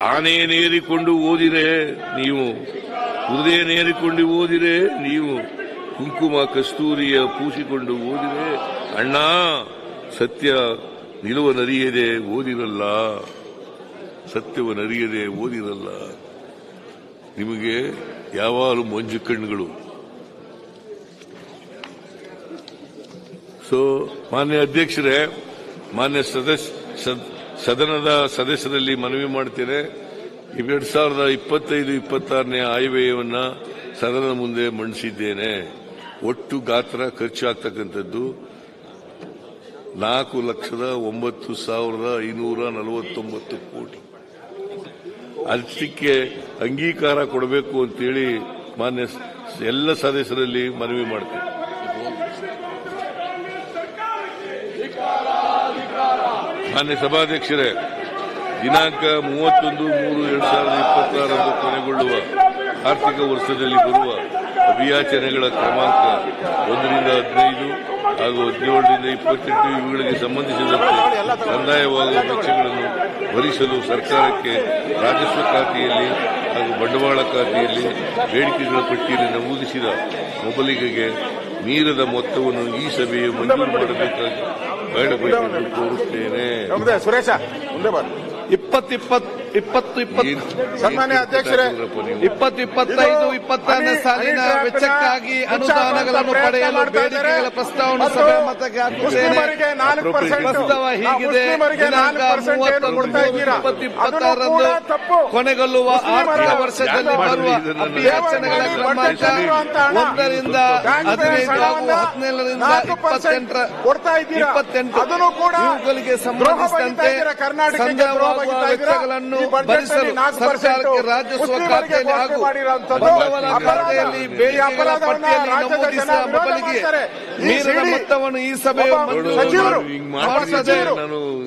ಆನೆಯನ್ನೇರಿಕೊಂಡು ಓದಿರೆ ನೀವು, ಕುದುರೆಯನ್ನೇರಿಕೊಂಡು ಓದಿರೆ ನೀವು, ಕುಂಕುಮ ಕಸ್ತೂರಿಯ ಪೂಸಿಕೊಂಡು ಓದಿರೆ ಅಣ್ಣ ಸತ್ಯ ನಿಲುವನರಿಯದೆ ಓದಿರಲ್ಲ, ಸತ್ಯವನ್ನರಿಯದೆ ಓದಿರಲ್ಲ. ನಿಮಗೆ ಯಾವಾಗಲೂ ಮಂಜು ಕಣ್ಣುಗಳು. ಮಾನ್ಯ ಅಧ್ಯಕ್ಷರೇ, ಮಾನ್ಯ ಸದನದ ಸದಸ್ಯರಲ್ಲಿ ಮನವಿ ಮಾಡ್ತೇನೆ. 2025-26ನೇ ಆಯವ್ಯಯವನ್ನ ಸದನದ ಮುಂದೆ ಮಂಡಿಸಿದ್ದೇನೆ. ಒಟ್ಟು ಗಾತ್ರ ಖರ್ಚಾಗ್ತಕ್ಕಂಥದ್ದು 4,09,549 ಕೋಟಿ. ಅದಕ್ಕೆ ಅಂಗೀಕಾರ ಕೊಡಬೇಕು ಅಂತೇಳಿ ಮಾನ್ಯ ಎಲ್ಲ ಸದಸ್ಯರಲ್ಲಿ ಮನವಿ ಮಾಡ್ತೇನೆ. ಮಾನ್ಯ ಸಭಾಧ್ಯಕ್ಷರೇ, ದಿನಾಂಕ 31/3/2026 ಕೊನೆಗೊಳ್ಳುವ ಆರ್ಥಿಕ ವರ್ಷದಲ್ಲಿ ಬರುವ ಅಭಿಯಾಚನೆಗಳ ಕ್ರಮಾಂಕ 1ರಿಂದ 15 ಹಾಗೂ 17ರಿಂದ 28 ಇವುಗಳಿಗೆ ಸಂಬಂಧಿಸಿದಂತೆ ಕಂದಾಯವಾಗುವ ವೆಚ್ಚಗಳನ್ನು ಭರಿಸಲು ಸರ್ಕಾರಕ್ಕೆ ರಾಜಸ್ವ ಖಾತೆಯಲ್ಲಿ ಹಾಗೂ ಬಂಡವಾಳ ಖಾತೆಯಲ್ಲಿ ಬೇಡಿಕೆಗಳ ಪಟ್ಟಿಯಲ್ಲಿ ನಮೂದಿಸಿದ ಮೊಬಲಿಗೆಗೆ ಮೀರದ ಮೊತ್ತವನ್ನು ಈ ಸಭೆಯು ಮಂಜೂರು ಮಾಡಬೇಕಾಗಿ ಬೇಡಬೇಕೆಂದು ಕೋರುತ್ತೇನೆ. ಸುರೇಶ ಸನ್ಮಾನ್ಯ ಅಧ್ಯಕ್ಷರೇ, 2025-26ನೇ ಸಾಲಿನ ವೆಚ್ಚಕ್ಕಾಗಿ ಅನುದಾನಗಳನ್ನು ಪಡೆಯಲು ಬೇಡಿಕೆಗಳ ಪ್ರಸ್ತಾವನೆ ಸಭೆ ಮತಕ್ಕೆ ಹಾಕುತ್ತೇನೆ. ಪ್ರಸ್ತಾವ ಹೀಗಿದೆ: ದಿನಾಂಕ 30/3/2026ರಂದು ಕೊನೆಗೊಳ್ಳುವ ಆರ್ಥಿಕ ವರ್ಷದಲ್ಲಿ ಬರುವ ಅಭಿಯಾಚನೆಗಳ ಕ್ರಮಾಂಕ 1ರಿಂದ 15 ಹಾಗೂ 17ರಿಂದ 28 ಇವುಗಳಿಗೆ ಸಂಬಂಧಿಸಿದಂತೆ ಸಂಗ್ರಹವಾಗುವ ವೆಚ್ಚಗಳನ್ನು ಭರಿಸಲು ಸರ್ಕಾರಕ್ಕೆ ರಾಜಸ್ವ ಖಾತೆಯಲ್ಲಿ ಹಾಗೂ ಬಂಡವಾಳ ಖಾತೆಯಲ್ಲಿ ಬೇಡಿಕೆಗಳ ಪಟ್ಟಿಯಲ್ಲಿ ನಮೂದಿಸಿದ ಮೊಬಲಿಗೆ ಮೀರಿದ ಮೊತ್ತವನ್ನು ಈ ಸಭೆಯು ಮಂಜೂರು ಮಾಡುತ್ತದೆ.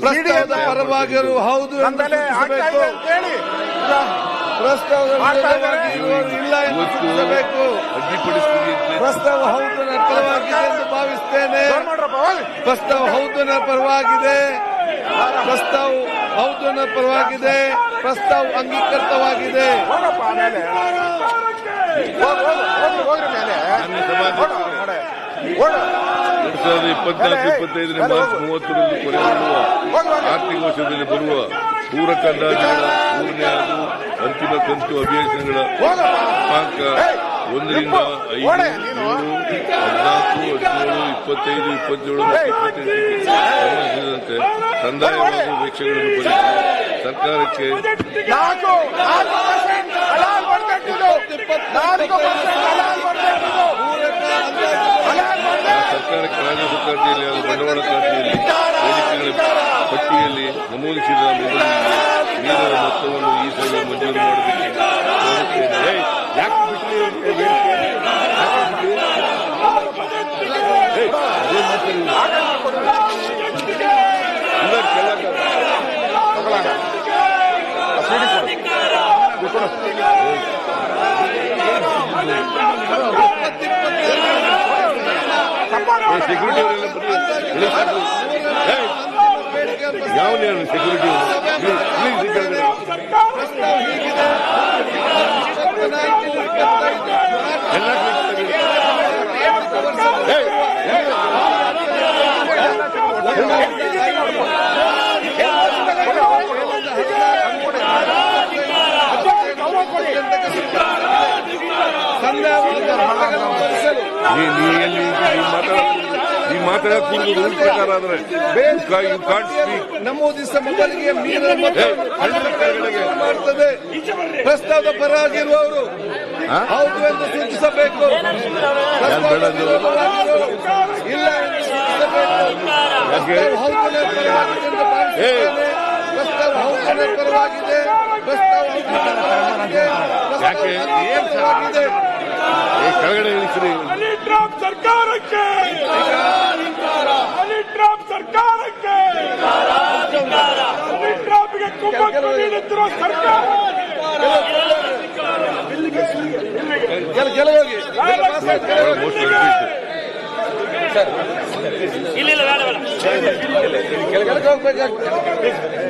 ಪ್ರಸ್ತಾವದ ಪರವಾಗಿರು ಹೌದು ಎಂದು ಸೂಚಿಸಬೇಕು. ಪ್ರಸ್ತಾವದ ವಿರೋಧವಾಗಿರುವವರು ಇಲ್ಲ ಎಂದು ಸೂಚಿಸಬೇಕು. ಪ್ರಸ್ತಾವ ಹೌದು ಪರವಾಗಿದೆ ಎಂದು ಭಾವಿಸುತ್ತೇನೆ. ಪ್ರಸ್ತಾವ ಹೌದು ಪರವಾಗಿದೆ. ಪ್ರಸ್ತಾವ ಹೌದು ಪರವಾಗಿದೆ. ಪ್ರಸ್ತಾವ ಅಂಗೀಕೃತವಾಗಿದೆ. 2024-25 ಮಾರ್ಚ್ 30ರಂದು ಕೊನೆಗೊಳ್ಳುವ ಆರ್ಥಿಕ ವರ್ಷದಲ್ಲಿ ಬರುವ ಪೂರಕ ಅಂದಾಜುಗಳ ಮೂರನೇ ಹಾಗೂ ಅಂತಿಮ ಕಂತು ಅಭಿಯಾಚನೆಗಳ ಕ್ರಮಾಂಕ 1ರಿಂದ 5, 7, 14, 17, 25, 27 ಮತ್ತು 28ಕ್ಕೆ ಸಂಬಂಧಿಸಿದಂತೆ ಕಂದಾಯವಾಗುವ ವೆಚ್ಚಗಳನ್ನು ಭರಿಸಲು ಸರ್ಕಾರಕ್ಕೆ ರಾಜಸ್ವ ಖಾತೆಯಲ್ಲಿ ಹಾಗೂ ಬಂಡವಾಳ ಖಾತೆಯಲ್ಲಿ ಬೇಡಿಕೆಗಳ ಪಟ್ಟಿಯಲ್ಲಿ ನಮೂದಿಸಿದ ಮೊದಲಿಗೆ ಮೀರಿದ ಮೊತ್ತವನ್ನು ಈ ಸಭೆ ಮಂಜೂರು ಮಾಡಬೇಕು. ಸೆಕ್ಯೂರಿಟಿ ಯಾವ ಸೆಕ್ಯೂರಿಟಿ ಮಾತಾಡೋದು ಪ್ರಕಾರ ಆದರೆ ನಮೂದಿಸಿದ ಮೊಬಲಿಗೆ ಮೀರಿದ ಮಾಡುತ್ತದೆ. ಪ್ರಸ್ತಾವದ ಪರವಾಗಿರುವವರು ಹೌದು ಎಂದು ಸೂಚಿಸಬೇಕು. ಇಲ್ಲ ಎಂದು ಸೂಚಿಸಬೇಕು. ಹೌದನೇ ಪರವಾಗಿದೆ ಎಂದು ಭಾವಿಸುತ್ತೇನೆ. ಪ್ರಸ್ತಾವ ಹೌದನೇ ಪರವಾಗಿದೆ. ಪ್ರಸ್ತಾವ ಪರವಾಗಿದೆ. ಕೆಳಗಡೆ ಇಳಿಸ್ರಿ. ಸರ್ಕಾರಕ್ಕೆ ಸರ್ಕಾರಕ್ಕೆ ಕುಮ್ಮಕ್ಕು ನೀಡುತ್ತಿರುವ ಸರ್ಕಾರ ಕೆಳಗೆ ಹೋಗ್ಬೇಕಾಗ್ತದೆ.